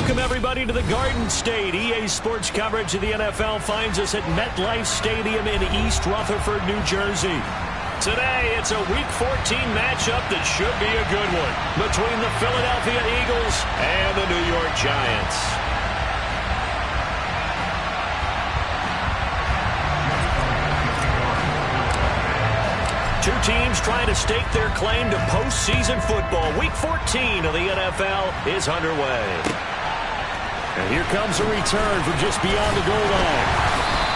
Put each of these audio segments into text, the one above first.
Welcome, everybody, to the Garden State. EA Sports coverage of the NFL finds us at MetLife Stadium in East Rutherford, New Jersey. Today, it's a Week 14 matchup that should be a good one between the Philadelphia Eagles and the New York Giants. Two teams trying to stake their claim to postseason football. Week 14 of the NFL is underway. And here comes a return from just beyond the goal line.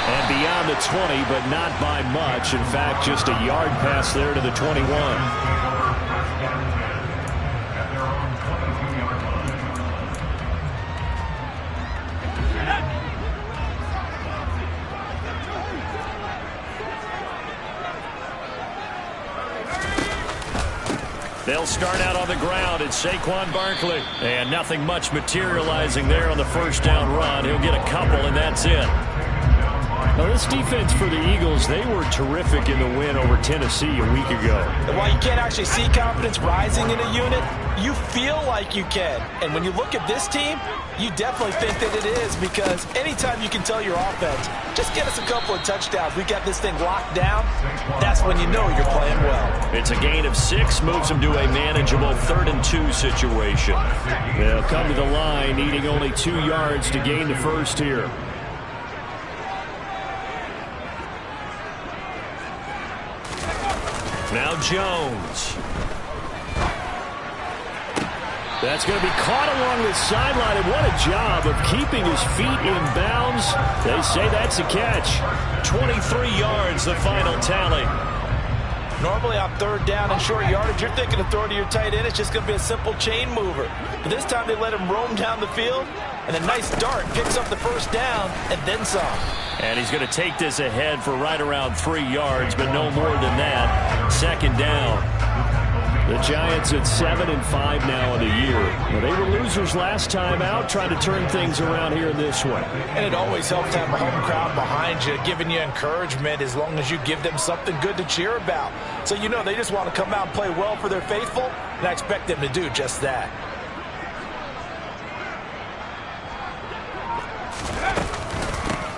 And beyond the 20, but not by much. In fact, just a yard pass there to the 21. They'll start out on the ground. It's Saquon Barkley. And nothing much materializing there on the first down run. He'll get a couple, and that's it. Now, this defense for the Eagles, they were terrific in the win over Tennessee a week ago. And while you can't actually see confidence rising in a unit, you feel like you can. And when you look at this team, you definitely think that it is, because anytime you can tell your offense, just get us a couple of touchdowns, we got this thing locked down, that's when you know you're playing well. It's a gain of 6, moves them to a manageable 3rd and 2 situation. They'll come to the line, needing only 2 yards to gain the first here. Now Jones. That's going to be caught along the sideline, and what a job of keeping his feet in bounds. They say that's a catch. 23 yards, the final tally. Normally on 3rd down and short yardage, you're thinking of throwing to your tight end. It's just going to be a simple chain mover. But this time they let him roam down the field, and a nice dart picks up the first down and then some. And he's going to take this ahead for right around 3 yards, but no more than that. 2nd down. The Giants at 7-5 now in the year. Well, they were losers last time out, trying to turn things around here in this one. And it always helps to have a home crowd behind you, giving you encouragement as long as you give them something good to cheer about. So you know they just want to come out and play well for their faithful, and I expect them to do just that.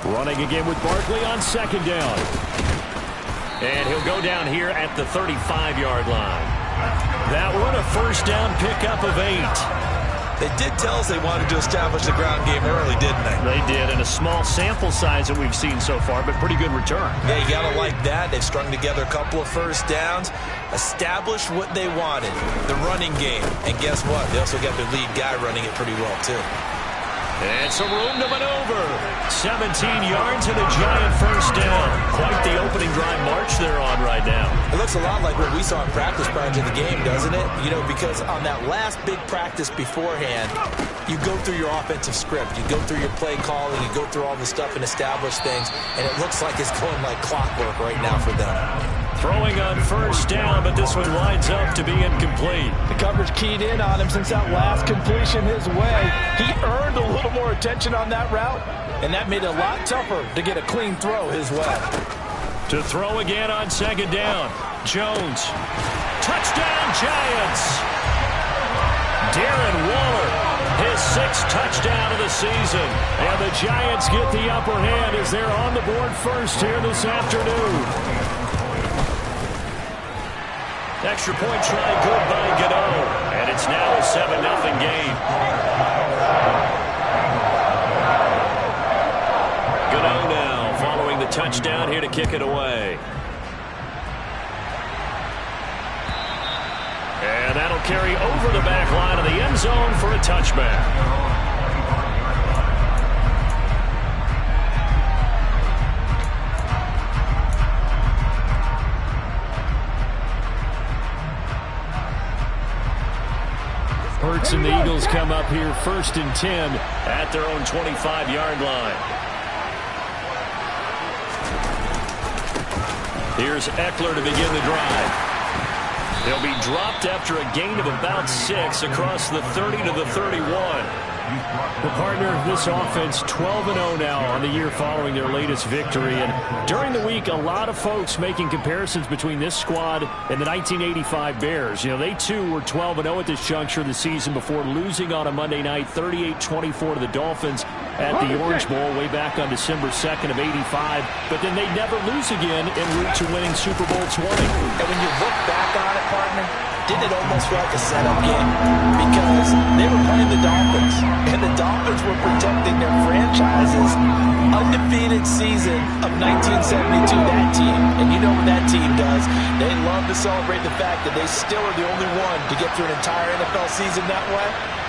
Running again with Barkley on 2nd down. And he'll go down here at the 35-yard line. That one a first down pickup of 8. They did tell us they wanted to establish the ground game early, didn't they? They did, and a small sample size that we've seen so far, but pretty good return. Yeah, you got to like that. They've strung together a couple of first downs, established what they wanted, the running game. And guess what? They also got their lead guy running it pretty well, too. And some room to maneuver. 17 yards and a giant first down. Quite the opening drive march they're on right now. It looks a lot like what we saw in practice prior to the game, doesn't it? You know, because on that last big practice beforehand, you go through your offensive script. You go through your play calling. You go through all the stuff and establish things. And it looks like it's going like clockwork right now for them. Throwing on first down, but this one winds up to be incomplete. The coverage keyed in on him since that last completion his way. He earned a little more attention on that route, and that made it a lot tougher to get a clean throw his way. To throw again on 2nd down. Jones. Touchdown, Giants! Darren Waller, his 6th touchdown of the season. And the Giants get the upper hand as they're on the board first here this afternoon. Extra point try good by Gano. And it's now a 7-0 game. Gano now following the touchdown here to kick it away. And that'll carry over the back line of the end zone for a touchback. Hurts and the Eagles come up here 1st and 10 at their own 25-yard line. Here's Eckler to begin the drive. He'll be dropped after a gain of about 6 across the 30 to the 31. The partner, this offense 12-0 now on the year following their latest victory. And during the week, a lot of folks making comparisons between this squad and the 1985 Bears. You know, they too were 12-0 at this juncture of the season before losing on a Monday night 38-24 to the Dolphins at the Orange Bowl way back on December 2nd of '85. But then they'd never lose again en route to winning Super Bowl 20. And when you look back on it, partner, didn't it almost feel like a setup game? Because they were playing the Dolphins, and the Dolphins were protecting their franchise's undefeated season of 1972, that team. And you know what that team does. They love to celebrate the fact that they still are the only one to get through an entire NFL season that way.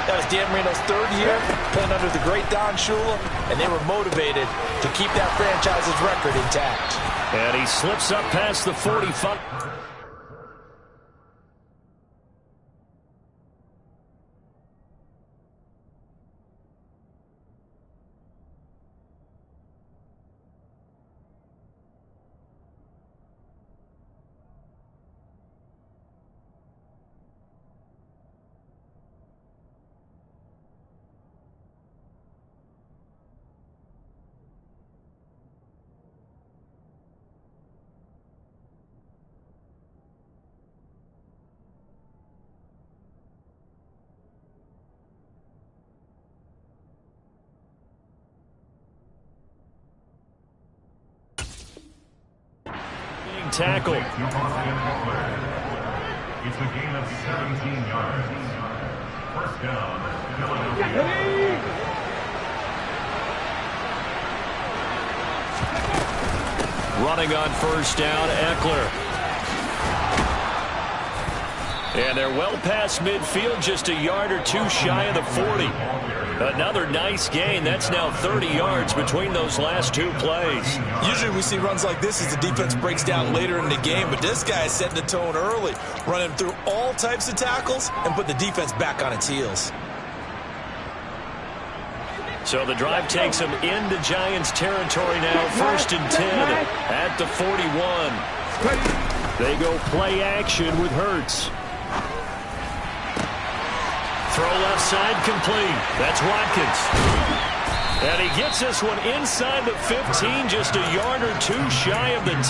That was Dan Marino's third year, playing under the great Don Shula, and they were motivated to keep that franchise's record intact. And he slips up past the 45. Tackle. It's a gain of 17 yards. First down, Philadelphia. Running on first down, Eckler. And they're well past midfield, just a yard or two shy of the 40. Another nice gain. That's now 30 yards between those last two plays. Usually we see runs like this as the defense breaks down later in the game, but this guy is setting the tone early, running through all types of tackles and put the defense back on its heels. So the drive takes them into Giants territory now, 1st and 10 at the 41. They go play action with Hurts. Throw left side complete. That's Watkins. And he gets this one inside the 15, just a yard or two shy of the 10.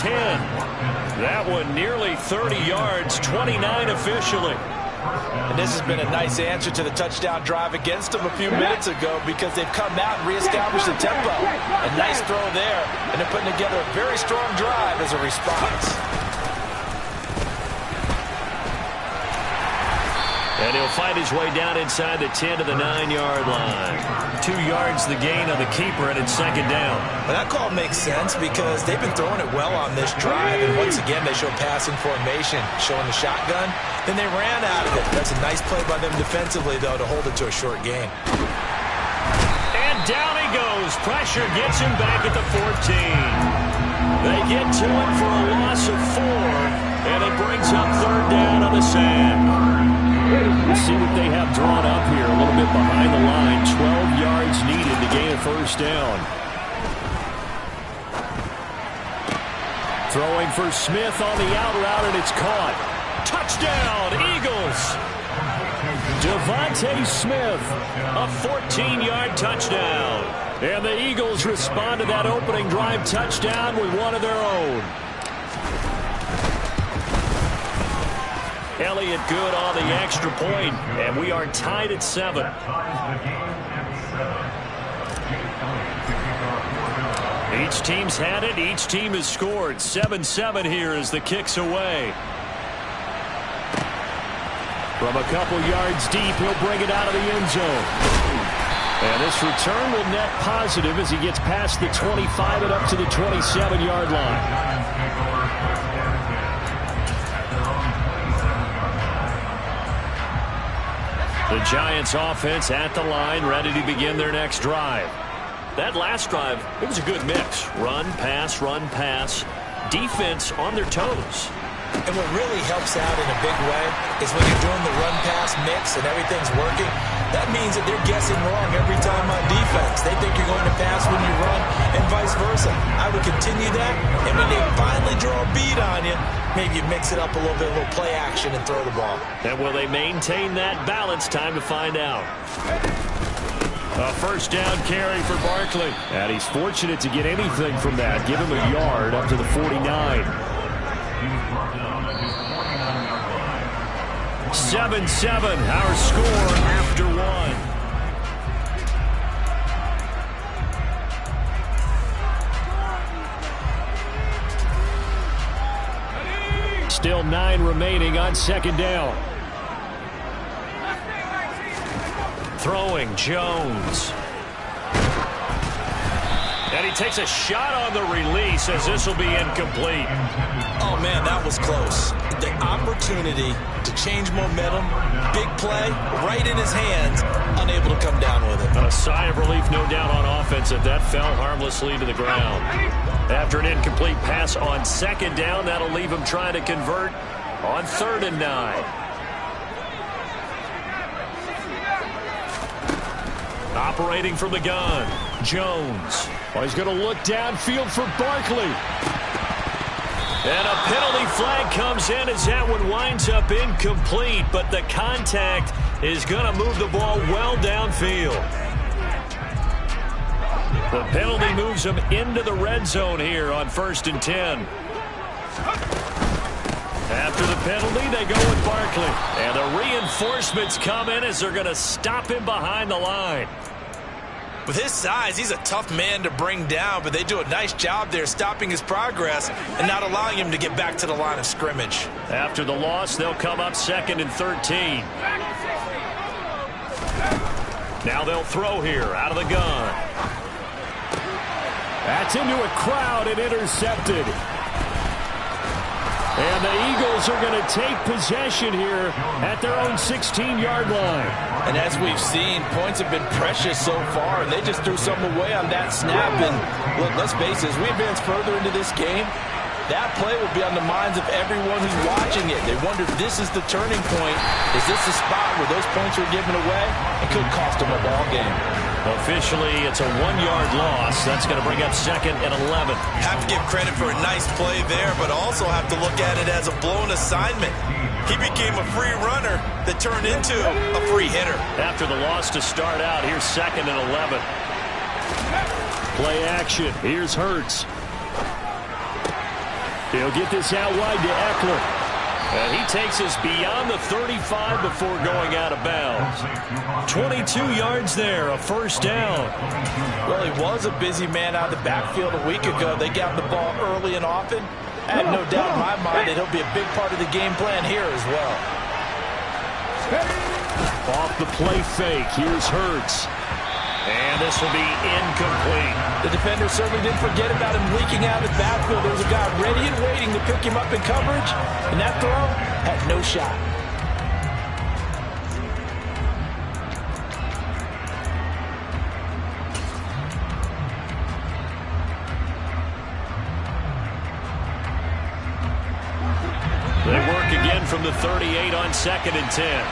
That one nearly 30 yards, 29 officially. And this has been a nice answer to the touchdown drive against them a few minutes ago because they've come out and reestablished the tempo. A nice throw there, and they're putting together a very strong drive as a response. And he'll fight his way down inside the 10 to the 9-yard line. 2 yards the gain on the keeper, and it's second down. Well, that call makes sense because they've been throwing it well on this drive, and once again they show passing formation, showing the shotgun. Then they ran out of it. That's a nice play by them defensively, though, to hold it to a short gain. And down he goes. Pressure gets him back at the 14. They get to him for a loss of 4, and it brings up third down on the sand. We'll see what they have drawn up here. A little bit behind the line. 12 yards needed to gain a first down. Throwing for Smith on the out route, and it's caught. Touchdown, Eagles! Devontae Smith, a 14-yard touchdown. And the Eagles respond to that opening drive touchdown with one of their own. Elliott good on the extra point, and we are tied at 7. Each team's had it. Each team has scored. 7-7 here as the kick's away. From a couple yards deep, he'll bring it out of the end zone. And this return will net positive as he gets past the 25 and up to the 27-yard line. The Giants offense at the line, ready to begin their next drive. That last drive, it was a good mix. Run, pass, defense on their toes. And what really helps out in a big way is when you're doing the run-pass mix and everything's working, that means that they're guessing wrong every time on defense. They think you're going to pass when you run and vice versa. I would continue that, and when they finally draw a beat on you, maybe you mix it up a little bit, a little play action and throw the ball. And will they maintain that balance? Time to find out. A first down carry for Barkley. And he's fortunate to get anything from that. Give him a yard up to the 49. 7-7, our score after one. Still 9 remaining on second down. Throwing Jones. And he takes a shot on the release as this will be incomplete. Oh, man, that was close. The opportunity to change momentum, big play, right in his hands, unable to come down with it. A sigh of relief, no doubt, on offense that that fell harmlessly to the ground. After an incomplete pass on second down, that'll leave him trying to convert on 3rd and 9. Operating from the gun, Jones. Oh, he's going to look downfield for Barkley. And a penalty flag comes in as that one winds up incomplete, but the contact is going to move the ball well downfield. The penalty moves him into the red zone here on 1st and 10. After the penalty, they go with Barkley. And the reinforcements come in as they're going to stop him behind the line. With his size, he's a tough man to bring down, but they do a nice job there stopping his progress and not allowing him to get back to the line of scrimmage. After the loss, they'll come up 2nd and 13. Now they'll throw here out of the gun. That's into a crowd and intercepted. And the Eagles are going to take possession here at their own 16-yard line. And as we've seen, points have been precious so far, and they just threw something away on that snap. And look, let's face it, as we advance further into this game, that play will be on the minds of everyone who's watching it. They wonder if this is the turning point. Is this the spot where those points were given away? It could cost them a ball game. Officially, it's a 1-yard loss. That's going to bring up 2nd and 11. Have to give credit for a nice play there, but also have to look at it as a blown assignment. He became a free runner that turned into a free hitter. After the loss to start out, here's 2nd and 11. Play action. Here's Hurts. He'll get this out wide to Eckler. And he takes us beyond the 35 before going out of bounds. 22 yards there, a first down. Well, he was a busy man out of the backfield a week ago. They got the ball early and often. I have no doubt in my mind that he'll be a big part of the game plan here as well. Off the play fake, here's Hurts. And this will be incomplete. The defender certainly didn't forget about him leaking out of the backfield. There was a guy ready and waiting to pick him up in coverage, and that throw had no shot. They work again from the 38 on 2nd and 10.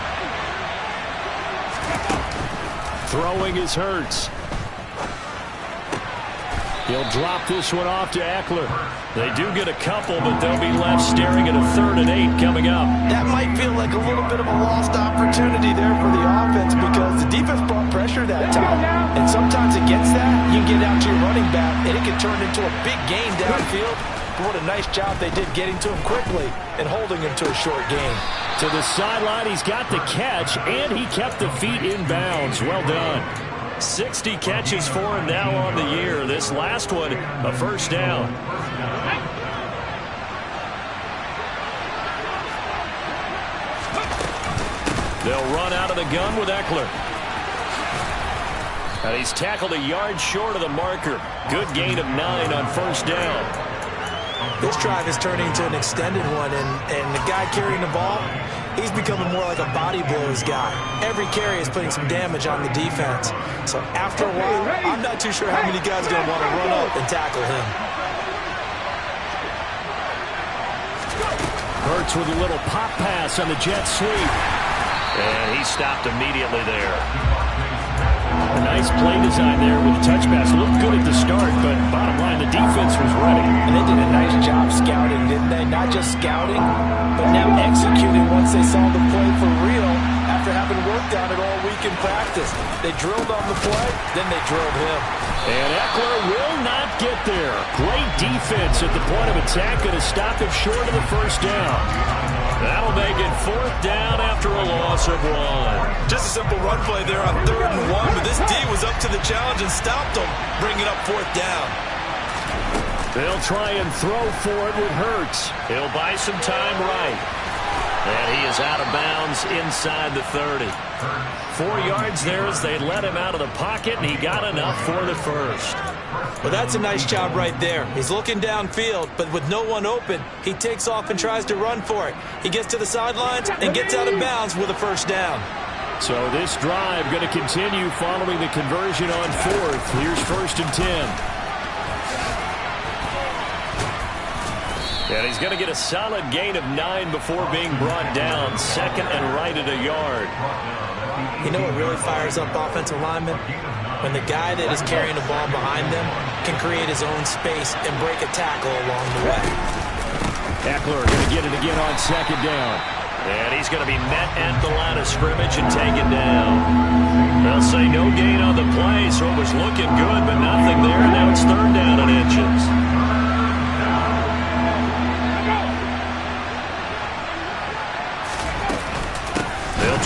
Throwing is Hurts. He'll drop this one off to Eckler. They do get a couple, but they'll be left staring at a 3rd and 8 coming up. That might feel like a little bit of a lost opportunity there for the offense because the defense brought pressure that time. And sometimes against that, you can get out to your running back, and it can turn into a big gain downfield. But what a nice job they did getting to him quickly and holding him to a short gain. To the sideline, he's got the catch, and he kept the feet in bounds. Well done. 60 catches for him now on the year. This last one, a first down. They'll run out of the gun with Eckler. And he's tackled a yard short of the marker. Good gain of 9 on first down. This drive is turning into an extended one, and the guy carrying the ball, he's becoming more like a body blows guy. Every carry is putting some damage on the defense. So after a while, I'm not too sure how many guys are going to want to run up and tackle him. Hurts with a little pop pass on the jet sweep. And he stopped immediately there. A nice play design there with the touch pass. Looked good at the start, but bottom line, the defense was ready. And they did a nice job scouting, didn't they? Not just scouting, but now executing once they saw the play for real after having worked on it all week in practice. They drilled on the play, then they drilled him. And Eckler will not get there. Great defense at the point of attack, going to stop him short of the first down. That'll make it 4th down after a loss of 1. Just a simple run play there on 3rd and 1, but this D was up to the challenge and stopped them, bringing up 4th down. They'll try and throw for it with Hurts. He'll buy some time right. And he is out of bounds inside the 30. 4 yards there as they let him out of the pocket, and he got enough for the first. Well, that's a nice job right there. He's looking downfield, but with no one open, he takes off and tries to run for it. He gets to the sidelines and gets out of bounds with a first down. So this drive going to continue following the conversion on 4th. Here's 1st and 10. And he's going to get a solid gain of 9 before being brought down. 2nd and right at a yard. You know what really fires up offensive linemen? When the guy that is carrying the ball behind them can create his own space and break a tackle along the way. Eckler going to get it again on 2nd down. And he's going to be met at the line of scrimmage and taken down. They'll say no gain on the play, so it was looking good, but nothing there. Now it's 3rd down and inches.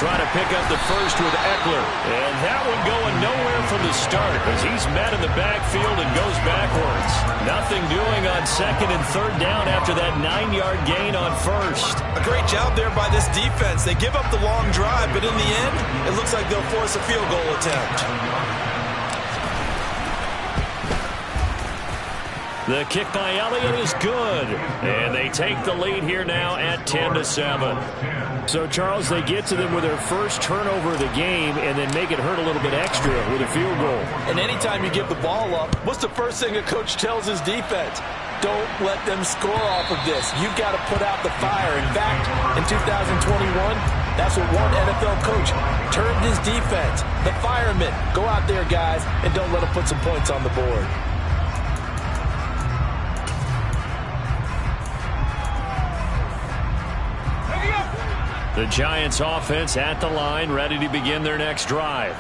Try to pick up the first with Eckler. And that one going nowhere from the start as he's met in the backfield and goes backwards. Nothing doing on 2nd and 3rd down after that 9-yard gain on 1st. A great job there by this defense. They give up the long drive, but in the end, it looks like they'll force a field goal attempt. The kick by Elliott is good. And they take the lead here now at 10-7. So, Charles, they get to them with their first turnover of the game and then make it hurt a little bit extra with a field goal. And anytime you give the ball up, what's the first thing a coach tells his defense? Don't let them score off of this. You've got to put out the fire. In fact, in 2021, that's what one NFL coach termed his defense. The firemen. Go out there, guys, and don't let them put some points on the board. The Giants offense at the line, ready to begin their next drive.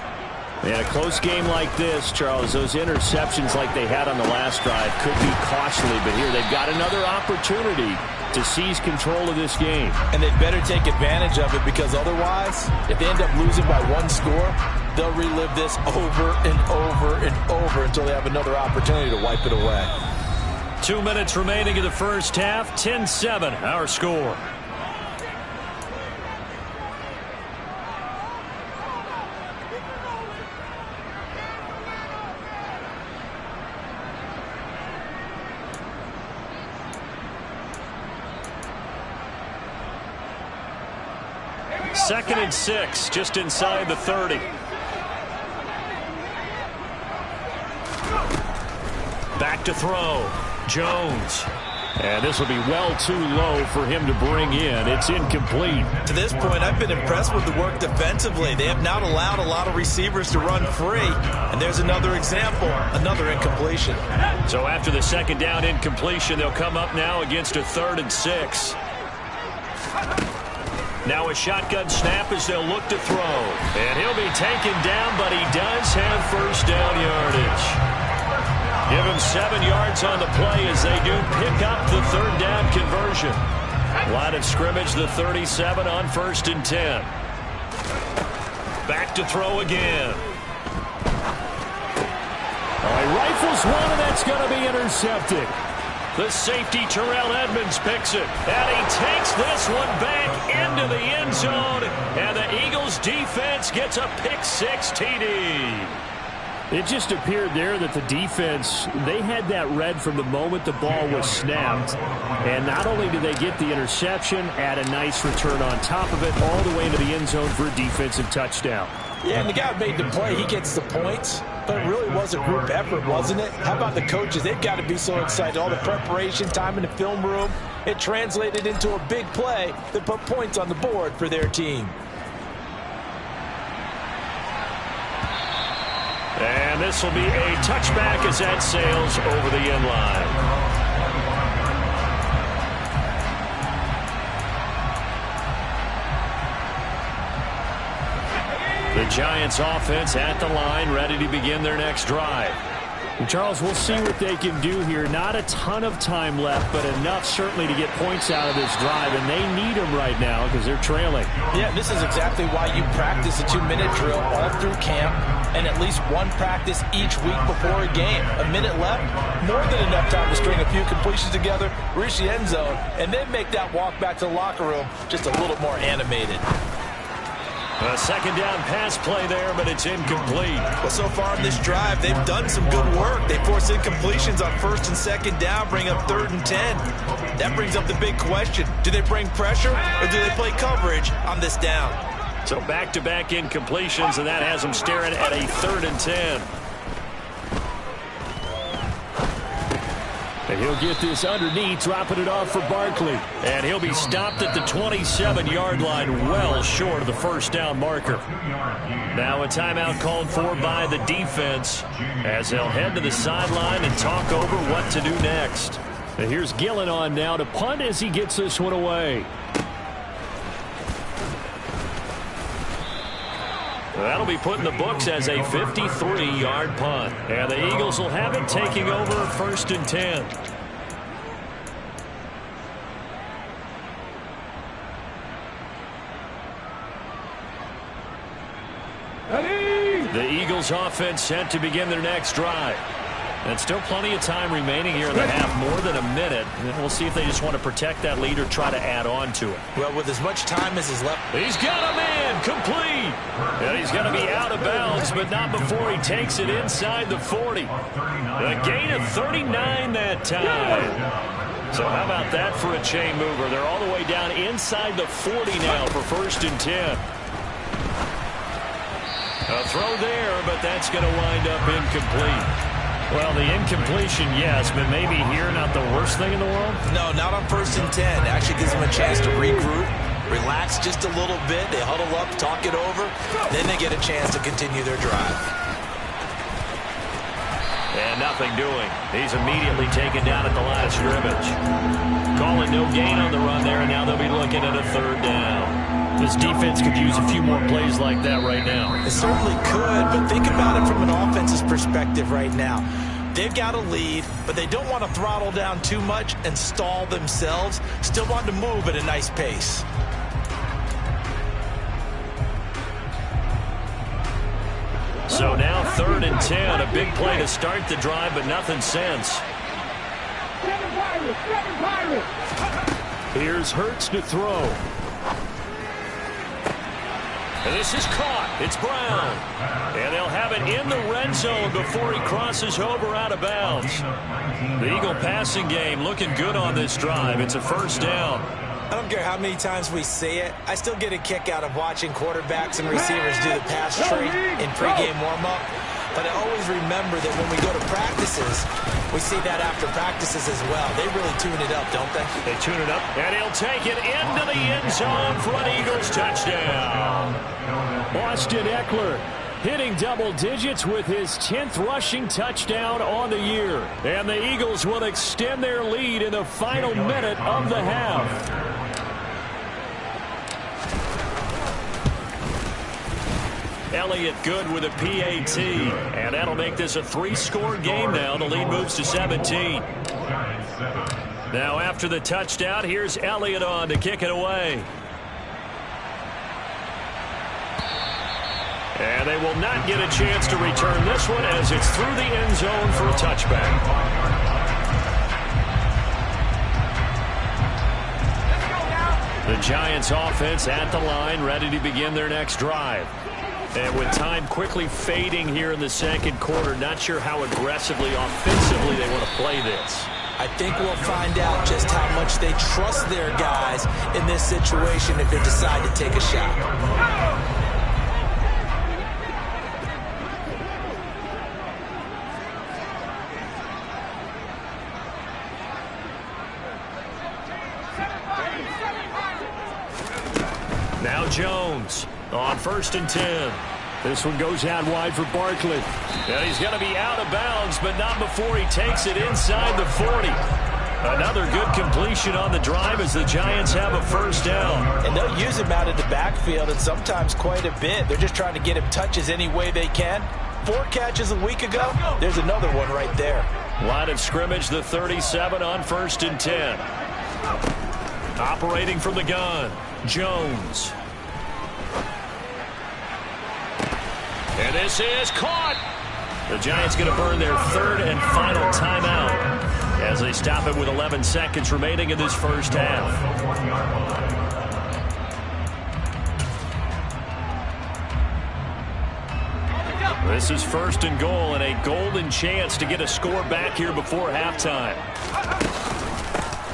And a close game like this, Charles, those interceptions like they had on the last drive could be costly, but here they've got another opportunity to seize control of this game. And they'd better take advantage of it, because otherwise, if they end up losing by 1 score, they'll relive this over and over and over until they have another opportunity to wipe it away. 2 minutes remaining in the first half, 10-7 our score. Second and 6, just inside the 30. Back to throw. Jones. And this will be well too low for him to bring in. It's incomplete. To this point, I've been impressed with the work defensively. They have not allowed a lot of receivers to run free. And there's another example, another incompletion. So after the 2nd down incompletion, they'll come up now against a 3rd and 6. Now a shotgun snap as they'll look to throw. And he'll be taken down, but he does have first down yardage. Give him 7 yards on the play as they do pick up the 3rd down conversion. Line of scrimmage, the 37 on 1st and 10. Back to throw again. Oh, he rifles one, and that's going to be intercepted. The safety, Terrell Edmonds, picks it. And he takes this one back into the end zone. And the Eagles defense gets a pick-6 TD. It just appeared there that the defense, they had that read from the moment the ball was snapped. And not only did they get the interception, add a nice return on top of it, all the way into the end zone for a defensive touchdown. Yeah, and the guy made the play. He gets the points. But it really was a group effort, wasn't it? How about the coaches? They've got to be so excited. All the preparation, time in the film room, it translated into a big play that put points on the board for their team. And this will be a touchback as that sails over the end line. The Giants offense at the line, ready to begin their next drive. And Charles, we'll see what they can do here. Not a ton of time left, but enough certainly to get points out of this drive, and they need them right now because they're trailing. Yeah, this is exactly why you practice a 2-minute drill all through camp and at least one practice each week before a game. A minute left, more than enough time to string a few completions together, reach the end zone, and then make that walk back to the locker room just a little more animated. A second down pass play there, but it's incomplete. Well, so far in this drive, they've done some good work. They force incompletions on 1st and 2nd down, bring up 3rd and 10. That brings up the big question. Do they bring pressure or do they play coverage on this down? So back-to-back incompletions, and that has them staring at a 3rd and 10. And he'll get this underneath, dropping it off for Barkley. And he'll be stopped at the 27-yard line, well short of the first down marker. Now a timeout called for by the defense as they'll head to the sideline and talk over what to do next. And here's Gillen on now to punt as he gets this one away. That'll be put in the books as a 53-yard punt. And the Eagles will have it, taking over 1st and 10. The Eagles offense set to begin their next drive. And still plenty of time remaining here in the half, more than a minute. And we'll see if they just want to protect that lead or try to add on to it. Well, with as much time as is left. He's got him in, complete. And he's going to be out of bounds, but not before he takes it inside the 40. A gain of 39 that time. So how about that for a chain mover? They're all the way down inside the 40 now for 1st and 10. A throw there, but that's going to wind up incomplete. Well, the incompletion, yes, but maybe here not the worst thing in the world? No, not on 1st and 10. Actually gives them a chance to regroup, relax just a little bit. They huddle up, talk it over. Then they get a chance to continue their drive. And nothing doing. He's immediately taken down at the line of scrimmage. Calling no gain on the run there, and now they'll be looking at a 3rd down. This defense could use a few more plays like that right now. It certainly could, but think about it from an offense's perspective right now. They've got a lead, but they don't want to throttle down too much and stall themselves. Still want to move at a nice pace. So now 3rd and 10, a big play to start the drive, but nothing since. Here's Hurts to throw. And this is caught. It's Brown. And they'll have it in the red zone before he crosses over out of bounds. The Eagle passing game looking good on this drive. It's a 1st down. I don't care how many times we say it. I still get a kick out of watching quarterbacks and receivers do the pass tree in pregame warm-up. But I always remember that when we go to practices, we see that after practices as well. They really tune it up, don't they? They tune it up, and he'll take it into the end zone for an Eagles touchdown. Austin Eckler hitting double digits with his 10th rushing touchdown on the year. And the Eagles will extend their lead in the final minute of the half. Elliott good with a PAT, and that'll make this a 3-score game now. The lead moves to 17. Now after the touchdown, here's Elliott on to kick it away. And they will not get a chance to return this one as it's through the end zone for a touchback. The Giants offense at the line, ready to begin their next drive. And with time quickly fading here in the 2nd quarter, not sure how aggressively, offensively they want to play this. I think we'll find out just how much they trust their guys in this situation if they decide to take a shot. Now Jones on 1st and 10. This one goes out wide for Barkley. And he's going to be out of bounds, but not before he takes it inside the 40. Another good completion on the drive as the Giants have a first down. And they'll use him out in the backfield, and sometimes quite a bit. They're just trying to get him touches any way they can. 4 catches a week ago. There's another one right there. Line of scrimmage, the 37 on 1st and 10. Operating from the gun, Jones. And this is caught. The Giants going to burn their 3rd and final timeout as they stop it with 11 seconds remaining in this first half. This is 1st and goal and a golden chance to get a score back here before halftime.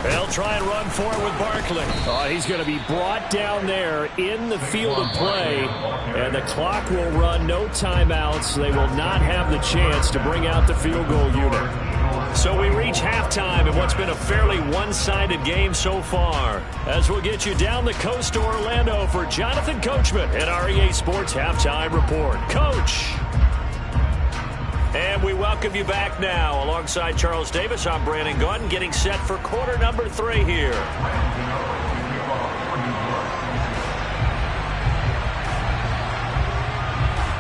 They'll try and run for it with Barkley. Oh, he's going to be brought down there in the field of play, and the clock will run, no timeouts. They will not have the chance to bring out the field goal unit. So we reach halftime in what's been a fairly one-sided game so far, as we'll get you down the coast to Orlando for Jonathan Coachman at our EA Sports Halftime Report. Coach! And we welcome you back now. Alongside Charles Davis, I'm Brandon Gunn, getting set for quarter number 3 here.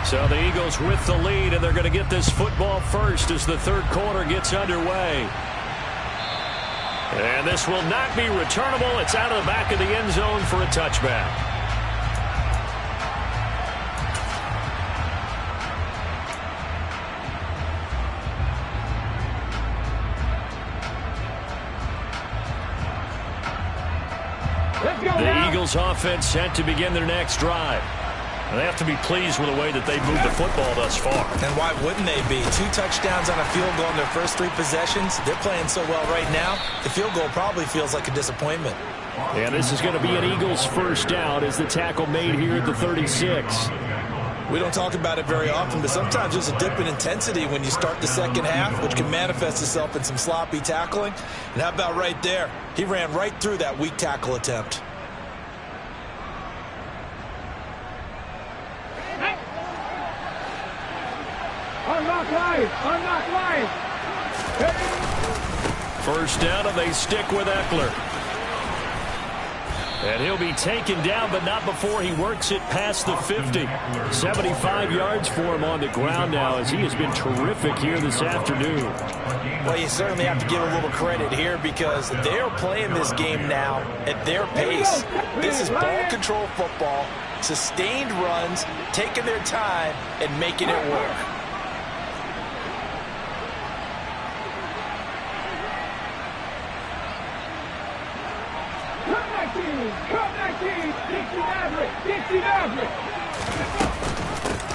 So the Eagles with the lead, and they're going to get this football first as the 3rd quarter gets underway. And this will not be returnable. It's out of the back of the end zone for a touchback. The Eagles offense set to begin their next drive. They have to be pleased with the way that they've moved the football thus far. And why wouldn't they be? 2 touchdowns on a field goal in their first 3 possessions. They're playing so well right now, the field goal probably feels like a disappointment. And this is going to be an Eagles first down as the tackle made here at the 36. We don't talk about it very often, but sometimes there's a dip in intensity when you start the second half, which can manifest itself in some sloppy tackling. And how about right there? He ran right through that weak tackle attempt. Unlock line. First down, and they stick with Eckler. And he'll be taken down, but not before he works it past the 50. 75 yards for him on the ground now, as he has been terrific here this afternoon. Well, you certainly have to give a little credit here because they're playing this game now at their pace. This is ball control football, sustained runs, taking their time, and making it work.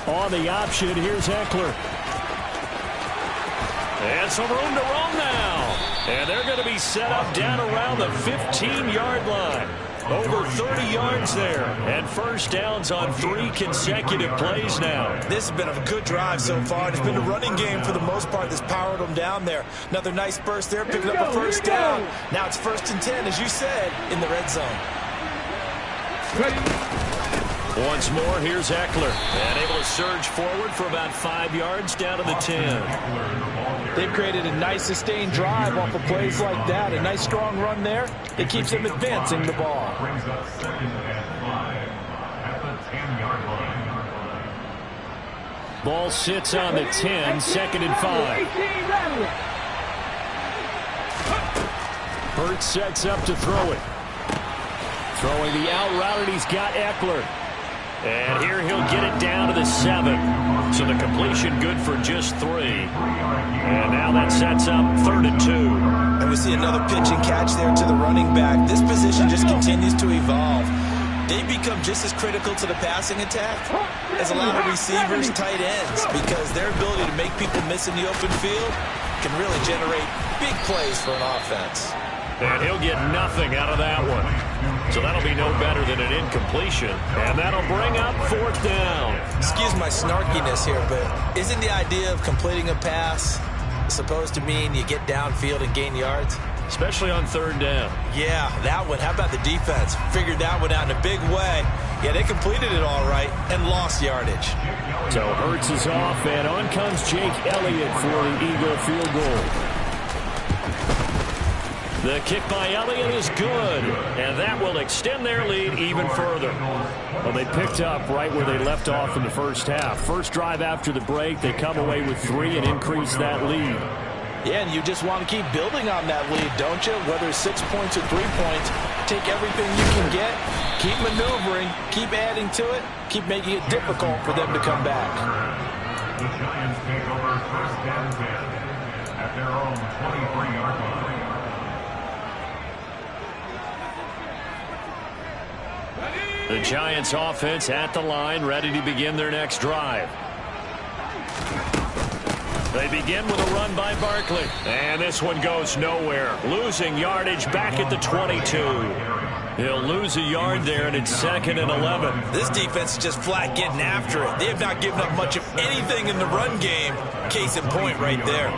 On the option, here's Eckler. And some room to roam now. And they're going to be set up down around the 15-yard line. Over 30 yards there. And first downs on 3 consecutive plays now. This has been a good drive so far. It's been a running game for the most part that's powered them down there. Another nice burst there, picking up a first down. Now it's 1st and 10, as you said, in the red zone. Once more, here's Eckler. And able to surge forward for about 5 yards down to the 10. They've created a nice sustained drive off of plays like that. A nice strong run there. It keeps them advancing the ball. Brings us 2nd and 5 at the 10-yard line. Ball sits on the 10, 2nd and 5. Hurts sets up to throw it. Throwing the out route, and he's got Eckler. And here he'll get it down to the 7. So the completion good for just 3. And now that sets up 3rd and 2. And we see another pitch and catch there to the running back. This position just continues to evolve. They become just as critical to the passing attack as a lot of receivers, tight ends, because their ability to make people miss in the open field can really generate big plays for an offense. And he'll get nothing out of that one. So that'll be no better than an incompletion. And that'll bring up 4th down. Excuse my snarkiness here, but isn't the idea of completing a pass supposed to mean you get downfield and gain yards? Especially on 3rd down. Yeah, that one. How about the defense? Figured that one out in a big way. Yeah, they completed it all right and lost yardage. So Hurts is off, and on comes Jake Elliott for the Eagle field goal. The kick by Elliott is good, and that will extend their lead even further. Well, they picked up right where they left off in the first half. First drive after the break, they come away with 3 and increase that lead. Yeah, and you just want to keep building on that lead, don't you? Whether it's 6 points or 3 points, take everything you can get, keep maneuvering, keep adding to it, keep making it difficult for them to come back. The Giants take over first and 10 at their own 23-yard line. The Giants offense at the line, ready to begin their next drive. They begin with a run by Barkley. And this one goes nowhere. Losing yardage back at the 22. He'll lose a yard there, and it's 2nd and 11. This defense is just flat getting after it. They have not given up much of anything in the run game. Case in point right there.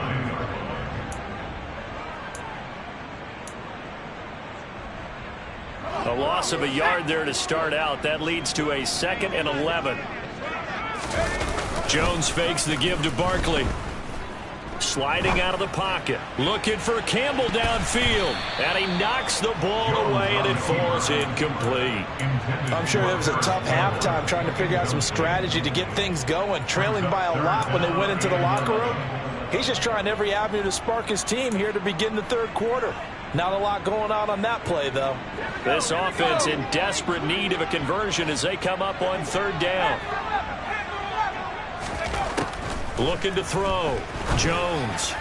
A loss of a yard there to start out. That leads to a 2nd and 11. Jones fakes the give to Barkley. Sliding out of the pocket. Looking for Campbell downfield. And he knocks the ball away, and it falls incomplete. I'm sure it was a tough halftime trying to figure out some strategy to get things going. Trailing by a lot when they went into the locker room. He's just trying every avenue to spark his team here to begin the third quarter. Not a lot going on that play, though. This offense in desperate need of a conversion as they come up on 3rd down. Looking to throw. Jones.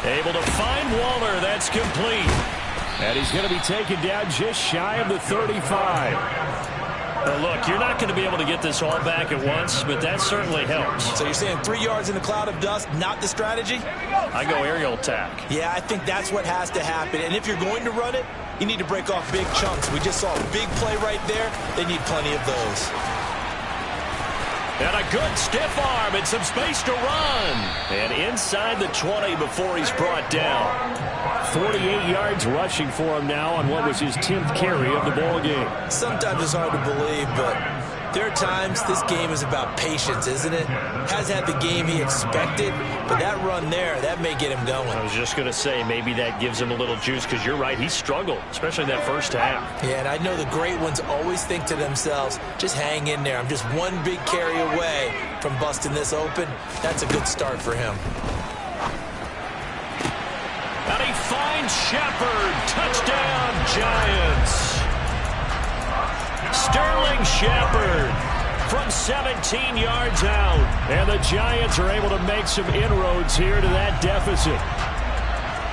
Able to find Waller. That's complete. And he's going to be taken down just shy of the 35. Look, you're not going to be able to get this all back at once, but that certainly helps. So you're saying 3 yards in a cloud of dust, not the strategy? I go aerial attack. Yeah, I think that's what has to happen. And if you're going to run it, you need to break off big chunks. We just saw a big play right there. They need plenty of those. And a good stiff arm and some space to run. And inside the 20 before he's brought down. 48 yards rushing for him now on what was his 10th carry of the ball game. Sometimes it's hard to believe, but there are times this game is about patience, isn't it? Has had the game he expected, but that run there, that may get him going. I was just going to say, maybe that gives him a little juice, because you're right, he struggled, especially in that first half. Yeah, and I know the great ones always think to themselves, just hang in there. I'm just one big carry away from busting this open. That's a good start for him. And he finds Shepard. Touchdown, Giants. Sterling Shepard from 17 yards out. And the Giants are able to make some inroads here to that deficit.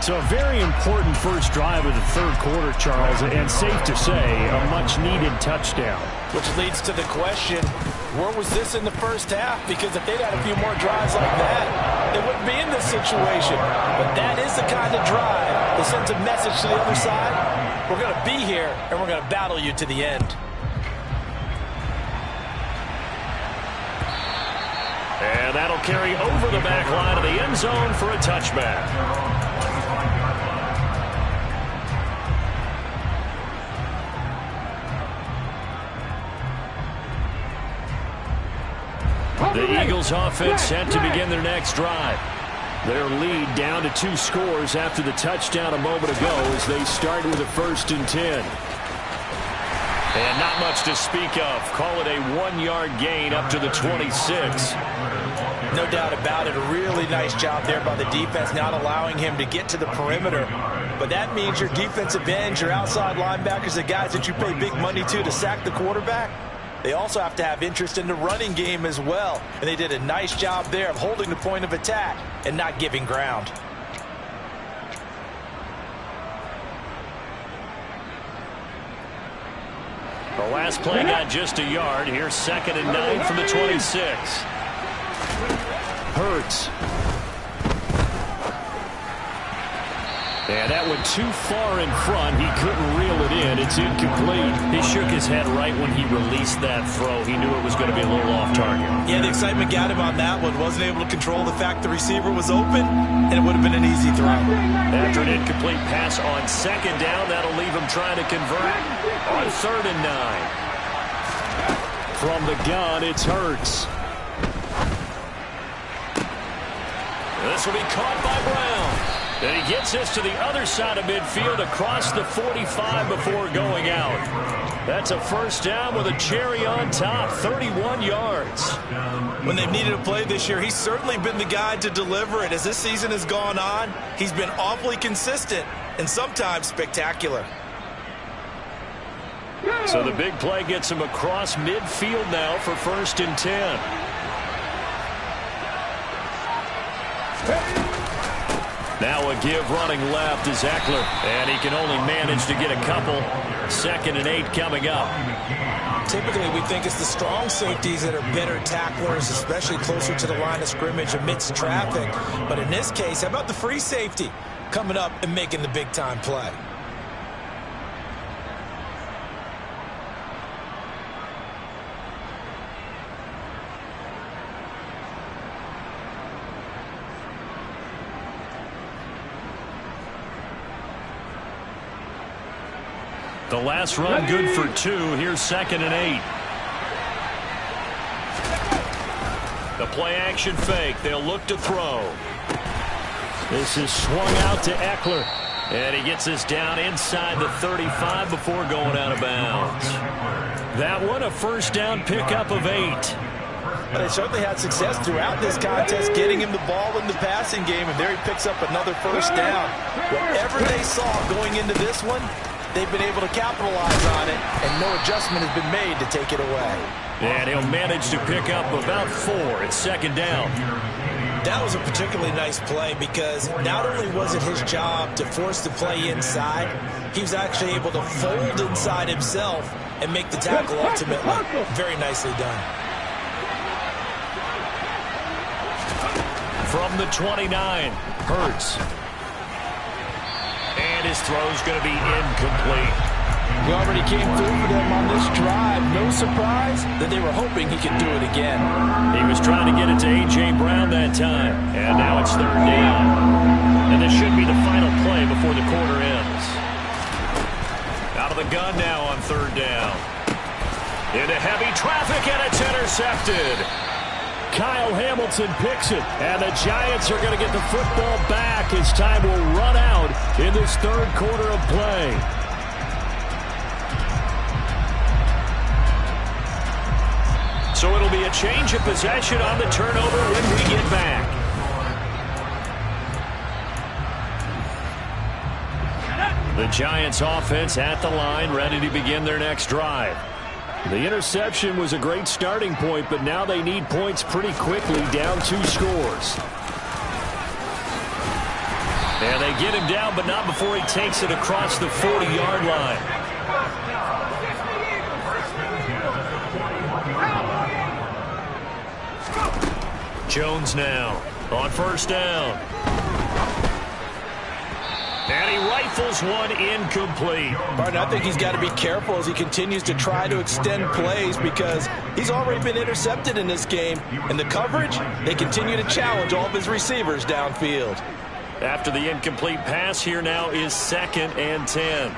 So a very important first drive of the third quarter, Charles, and safe to say, a much-needed touchdown. Which leads to the question, where was this in the first half? Because if they'd had a few more drives like that, they wouldn't be in this situation. But that is the kind of drive that sends a message to the other side. We're going to be here, and we're going to battle you to the end. And that'll carry over the back line of the end zone for a touchback. The Eagles offense set to begin their next drive. Their lead down to 2 scores after the touchdown a moment ago as they start with a 1st and 10. And not much to speak of. Call it a 1-yard gain up to the 26. No doubt about it. A really nice job there by the defense, not allowing him to get to the perimeter. But that means your defensive ends, your outside linebackers, the guys that you pay big money to sack the quarterback, they also have to have interest in the running game as well. And they did a nice job there of holding the point of attack and not giving ground. The last play got just a yard. Here's 2nd and 9 from the 26. Hurts. And that went too far in front. He couldn't reel it in. It's incomplete. He shook his head right when he released that throw. He knew it was going to be a little off target. Yeah, the excitement got him on that one. Wasn't able to control the fact the receiver was open, and it would have been an easy throw. After an incomplete pass on 2nd down, that'll leave him trying to convert on 3rd and 9. From the gun, it's Hurts. This will be caught by Brown. And he gets this to the other side of midfield across the 45 before going out. That's a first down with a cherry on top, 31 yards. When they've needed a play this year, he's certainly been the guy to deliver it. As this season has gone on, he's been awfully consistent and sometimes spectacular. So the big play gets him across midfield now for 1st and 10. Now a give running left is Eckler, and he can only manage to get a couple. 2nd and 8 coming up. Typically, we think it's the strong safeties that are better tacklers, especially closer to the line of scrimmage amidst traffic. But in this case, how about the free safety coming up and making the big-time play? The last run good for 2. Here's 2nd and 8. The play action fake. They'll look to throw. This is swung out to Eckler. And he gets this down inside the 35 before going out of bounds. That one a first down pickup of 8. But they certainly had success throughout this contest getting him the ball in the passing game, and there he picks up another first down. Whatever they saw going into this one, they've been able to capitalize on it, and no adjustment has been made to take it away. And he'll manage to pick up about 4 at 2nd down. That was a particularly nice play because not only was it his job to force the play inside, he was actually able to fold inside himself and make the tackle ultimately. Very nicely done. From the 29, Hurts. And his throw's going to be incomplete. He already came through for them on this drive. No surprise that they were hoping he could do it again. He was trying to get it to A.J. Brown that time. And now it's 3rd down. And this should be the final play before the quarter ends. Out of the gun now on 3rd down. Into heavy traffic, and it's intercepted. Kyle Hamilton picks it, and the Giants are going to get the football back as time will run out in this 3rd quarter of play. So it'll be a change of possession on the turnover when we get back. The Giants offense at the line, ready to begin their next drive. The interception was a great starting point, but now they need points pretty quickly, down 2 scores. And they get him down, but not before he takes it across the 40-yard line. Jones now on 1st down. And he rifles one incomplete. Martin, I think he's got to be careful as he continues to try to extend plays because he's already been intercepted in this game. And the coverage, they continue to challenge all of his receivers downfield. After the incomplete pass, here now is 2nd and 10.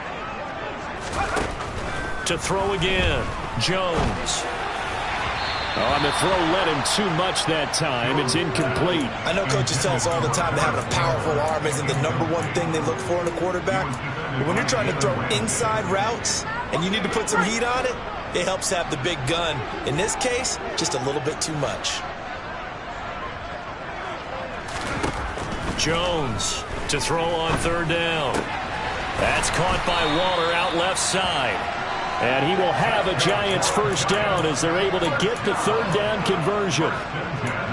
To throw again, Jones. On the throw led him too much that time. It's incomplete. I know coaches tell us all the time that having a powerful arm isn't the #1 thing they look for in a quarterback. But when you're trying to throw inside routes and you need to put some heat on it, it helps have the big gun. In this case, just a little bit too much. Jones to throw on 3rd down. That's caught by Waller out left side. And he will have a Giants first down as they're able to get the 3rd down conversion.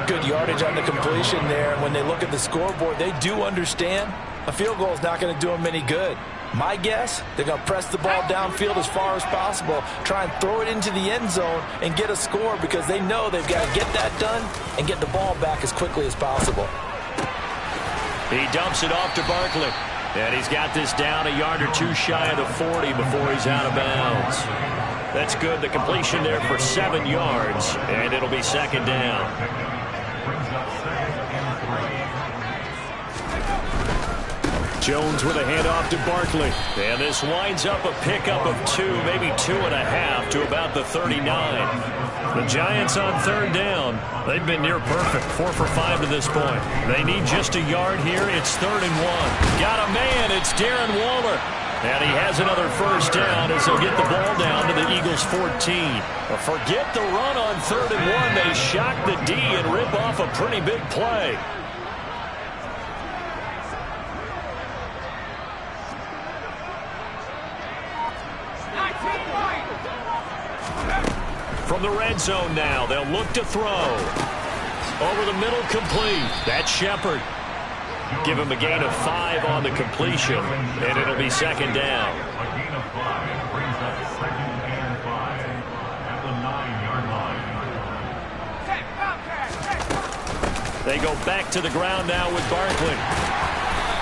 Good yardage on the completion there. When they look at the scoreboard, they do understand a field goal is not going to do them any good. My guess, they're going to press the ball downfield as far as possible, try and throw it into the end zone and get a score because they know they've got to get that done and get the ball back as quickly as possible. He dumps it off to Barkley. And he's got this down a yard or 2 shy of the 40 before he's out of bounds. That's good. The completion there for 7 yards, and it'll be 2nd down. Jones with a handoff to Barkley. And this winds up a pickup of 2, maybe 2.5 to about the 39. The Giants on third down. They've been near perfect, 4 for 5 to this point. They need just a yard here. It's 3rd and 1. Got a man. It's Darren Waller. And he has another first down as he'll get the ball down to the Eagles' 14. But forget the run on 3rd and 1. They shock the D and rip off a pretty big play. From the red zone now, they'll look to throw. Over the middle, complete. That's Shepard. Give him a gain of 5 on the completion, and it'll be 2nd down. A gain of 5 brings up 2nd and 5 at the 9-yard line. They go back to the ground now with Barkley.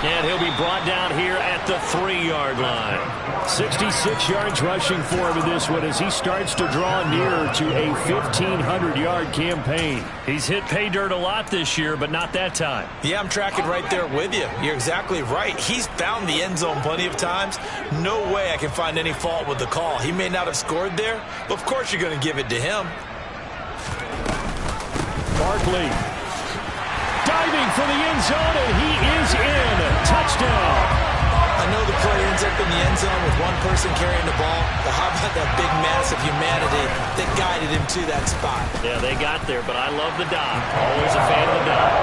And he'll be brought down here at the 3-yard line. 66 yards rushing for him in this one as he starts to draw nearer to a 1,500-yard campaign. He's hit pay dirt a lot this year, but not that time. Yeah, I'm tracking right there with you. You're exactly right. He's found the end zone plenty of times. No way I can find any fault with the call. He may not have scored there, but of course you're going to give it to him. Barkley diving for the end zone, and he is in. Touchdown. I know the play ends up in the end zone with one person carrying the ball, but how about that big mass of humanity that guided him to that spot? Yeah, they got there, but I love the dot. Always a fan of the dot.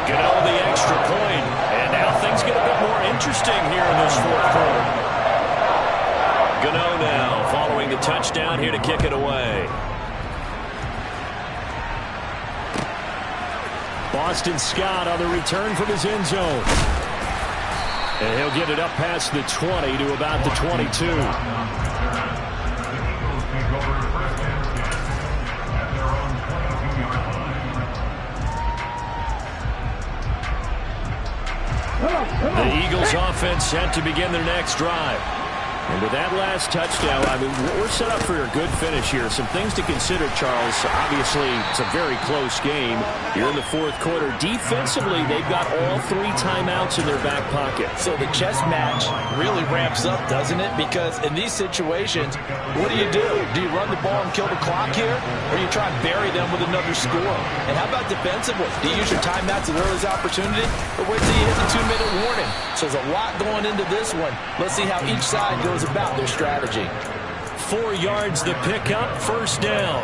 Gano the extra point, and now things get a bit more interesting here in this 4th quarter. Gano now following the touchdown here to kick it away. Boston Scott on the return from his end zone. And he'll get it up past the 20 to about the 22. The Eagles take over 1st and 10 at their own 22-yard line. The Eagles offense set to begin their next drive. And with that last touchdown, I mean, we're set up for a good finish here. Some things to consider, Charles. Obviously, it's a very close game. You're in the 4th quarter. Defensively, they've got all 3 timeouts in their back pocket. So the chess match really ramps up, doesn't it? Because in these situations, what do? Do you run the ball and kill the clock here? Or do you try and bury them with another score? And how about defensively? Do you use your timeouts at earliest opportunity? Or wait till you hit the 2-minute warning? So there's a lot going into this one. Let's see how each side goes about their strategy. 4 yards the pickup, 1st down.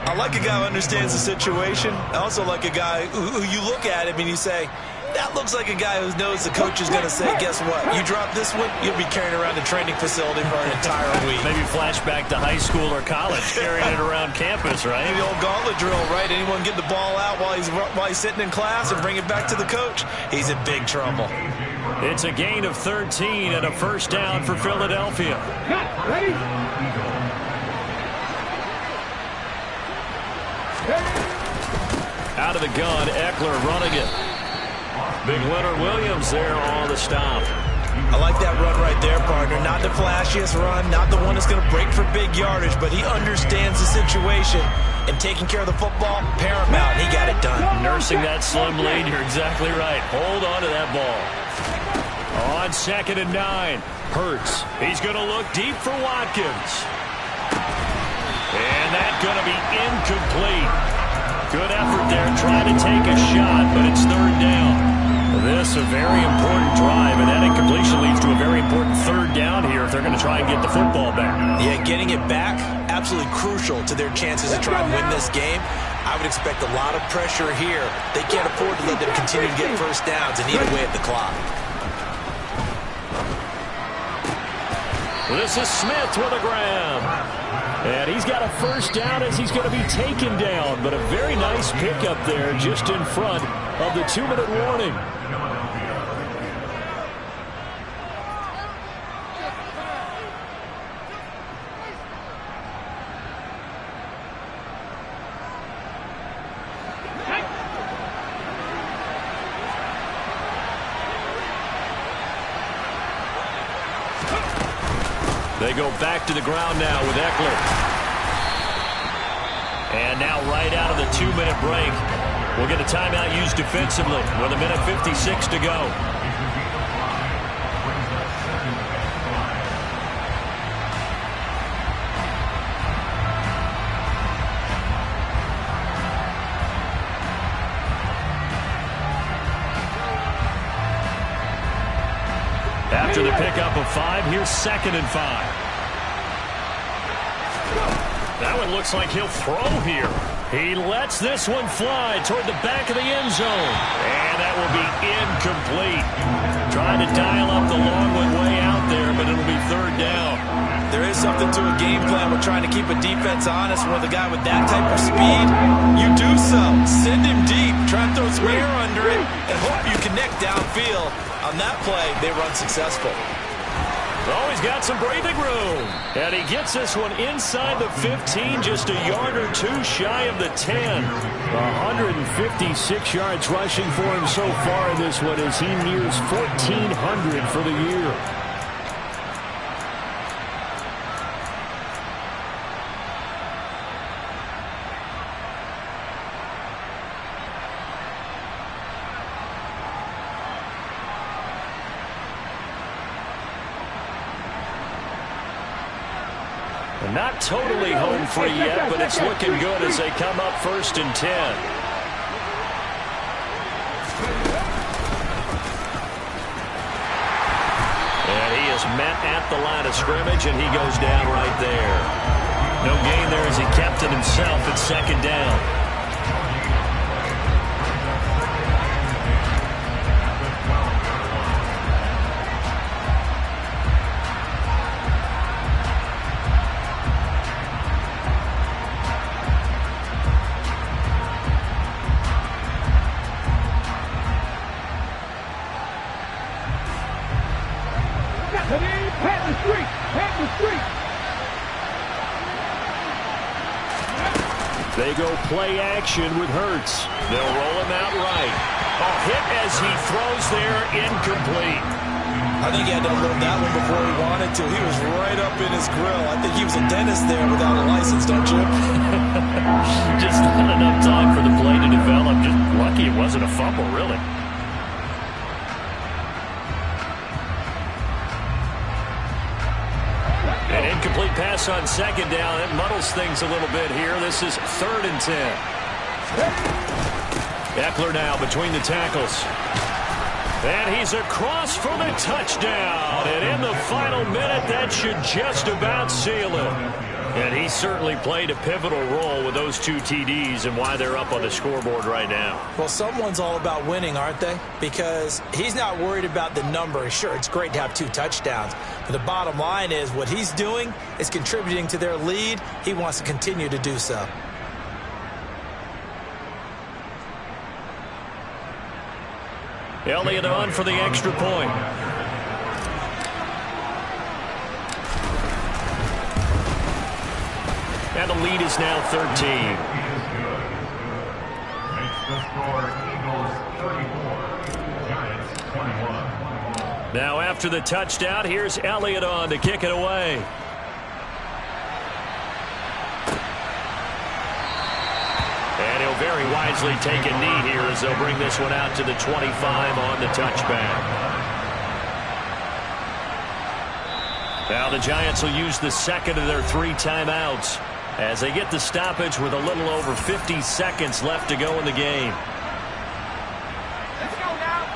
I like a guy who understands the situation. I also like a guy who you look at him and you say, that looks like a guy who knows the coach is going to say, guess what? You drop this one, you'll be carrying around the training facility for an entire week. Maybe flashback to high school or college, carrying it around campus, right? Maybe the old gauntlet drill, right? Anyone get the ball out while he's sitting in class and bring it back to the coach? He's in big trouble. It's a gain of 13 and a 1st down for Philadelphia. Ready? Out of the gun, Eckler running it. Big Leonard Williams there on the stop. I like that run right there, partner. Not the flashiest run, not the one that's going to break for big yardage, but he understands the situation. And taking care of the football, paramount, and he got it done. Nursing that slim lead, you're exactly right. Hold on to that ball. On 2nd and 9, Hurts. He's going to look deep for Watkins. And that's going to be incomplete. Good effort there trying to take a shot, but it's 3rd down. This a very important drive, and that incompletion leads to a very important 3rd down here if they're going to try and get the football back. Yeah, getting it back, absolutely crucial to their chances to try and win this game. I would expect a lot of pressure here. They can't afford to let them continue to get 1st downs and eat away at the clock. This is Smith with a grab. And he's got a 1st down as he's going to be taken down. But a very nice pickup there just in front of the 2-minute warning. They go back to the ground now with Eckler. And now right out of the 2-minute break, we'll get a timeout used defensively with 1:56 to go. After the pickup of 5, here's 2nd and 5. That one looks like he'll throw here. He lets this one fly toward the back of the end zone. And that will be incomplete. Trying to dial up the long one way out there, but it'll be 3rd down. There is something to a game plan with trying to keep a defense honest. With a guy with that type of speed, you do so. Send him deep. Try and throw some air under it and hope you connect downfield. On that play, they run successful. Oh, he's got some breathing room. And he gets this one inside the 15, just a yard or 2 shy of the 10. 156 yards rushing for him so far in this one as he nears 1,400 for the year. Not totally home free yet, but it's looking good as they come up 1st and 10. And he is met at the line of scrimmage, and he goes down right there. No gain there as he kept it himself at 2nd down. They go play action with Hurts. They'll roll him out right. A hit as he throws there, incomplete. I think he had to unload that one before he wanted to. He was right up in his grill. I think he was a dentist there without a license, don't you? Just not enough time for the play to develop. Just lucky it wasn't a fumble, really. An incomplete pass on 2nd down. It muddles things a little bit here. This is 3rd and 10. Eckler now between the tackles. And he's across for the touchdown. And in the final minute, that should just about seal it. And he certainly played a pivotal role with those 2 TDs and why they're up on the scoreboard right now. Well, someone's all about winning, aren't they? Because he's not worried about the number. Sure, it's great to have 2 touchdowns. But the bottom line is what he's doing is contributing to their lead. He wants to continue to do so. Elliott on for the extra point. And the lead is now 13. Makes the score Eagles 34, Giants 21. Now after the touchdown, here's Elliott on to kick it away. And he'll very wisely take a knee here as they'll bring this one out to the 25 on the touchback. Now the Giants will use the 2nd of their 3 timeouts as they get the stoppage with a little over 50 seconds left to go in the game. Let's go now.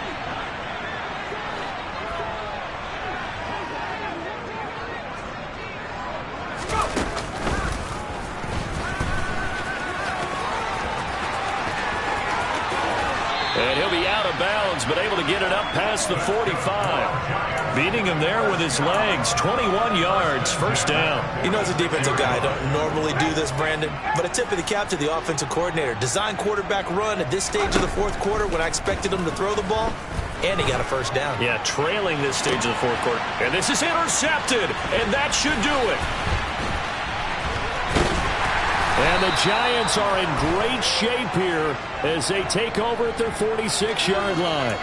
And he'll be out of bounds, but able to get it up past the 45. Beating him there with his legs. 21 yards, 1st down. You know, as a defensive guy, I don't normally do this, Brandon, but a tip of the cap to the offensive coordinator. Design quarterback run at this stage of the 4th quarter when I expected him to throw the ball, and he got a 1st down. Yeah, trailing this stage of the 4th quarter. And this is intercepted, and that should do it. And the Giants are in great shape here as they take over at their 46-yard line.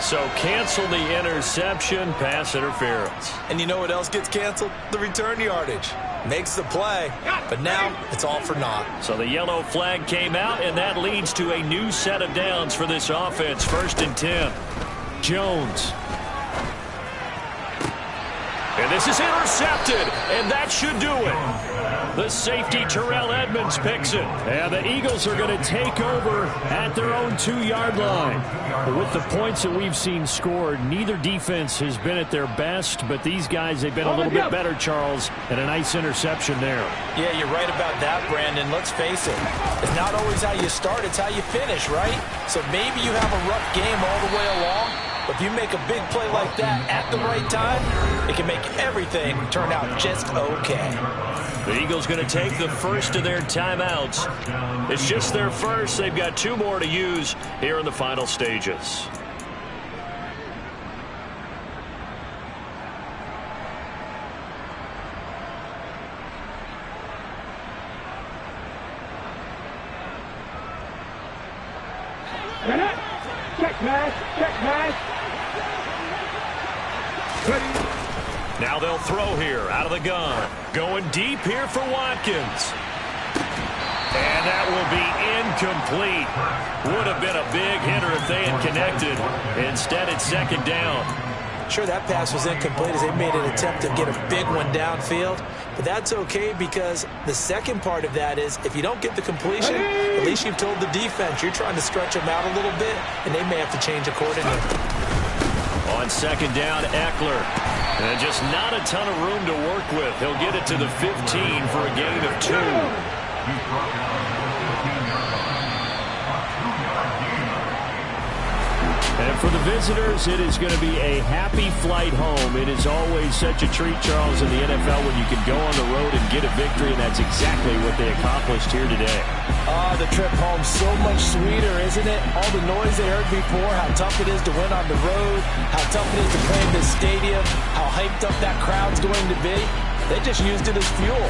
So cancel the interception, pass interference. And you know what else gets canceled? The return yardage. Makes the play, but now it's all for naught. So the yellow flag came out, and that leads to a new set of downs for this offense. 1st and 10. Jones. And this is intercepted, and that should do it. The safety, Terrell Edmonds, picks it. And the Eagles are going to take over at their own 2-yard line. But with the points that we've seen scored, neither defense has been at their best, but these guys, they've been a little bit better, Charles, and a nice interception there. Yeah, you're right about that, Brandon. Let's face it. It's not always how you start, it's how you finish, right? So maybe you have a rough game all the way along, but if you make a big play like that at the right time, it can make everything turn out just okay. The Eagles going to take the first of their timeouts. It's just their first. They've got 2 more to use here in the final stages. Check pass. Now they'll throw here out of the gun. Going deep here for Watkins. And that will be incomplete. Would have been a big hitter if they had connected. Instead, it's second down. Sure, that pass was incomplete as they made an attempt to get a big one downfield. But that's okay because the second part of that is if you don't get the completion, at least you've told the defense you're trying to stretch them out a little bit, and they may have to change accordingly. On second down, Eckler. And just not a ton of room to work with. He'll get it to the 15 for a gain of 2. And for the visitors, it is going to be a happy flight home. It is always such a treat, Charles, in the NFL when you can go on the road and get a victory, and that's exactly what they accomplished here today. The trip home so much sweeter, isn't it? All the noise they heard before, how tough it is to win on the road, how tough it is to play in this stadium, how hyped up that crowd's going to be. They just used it as fuel.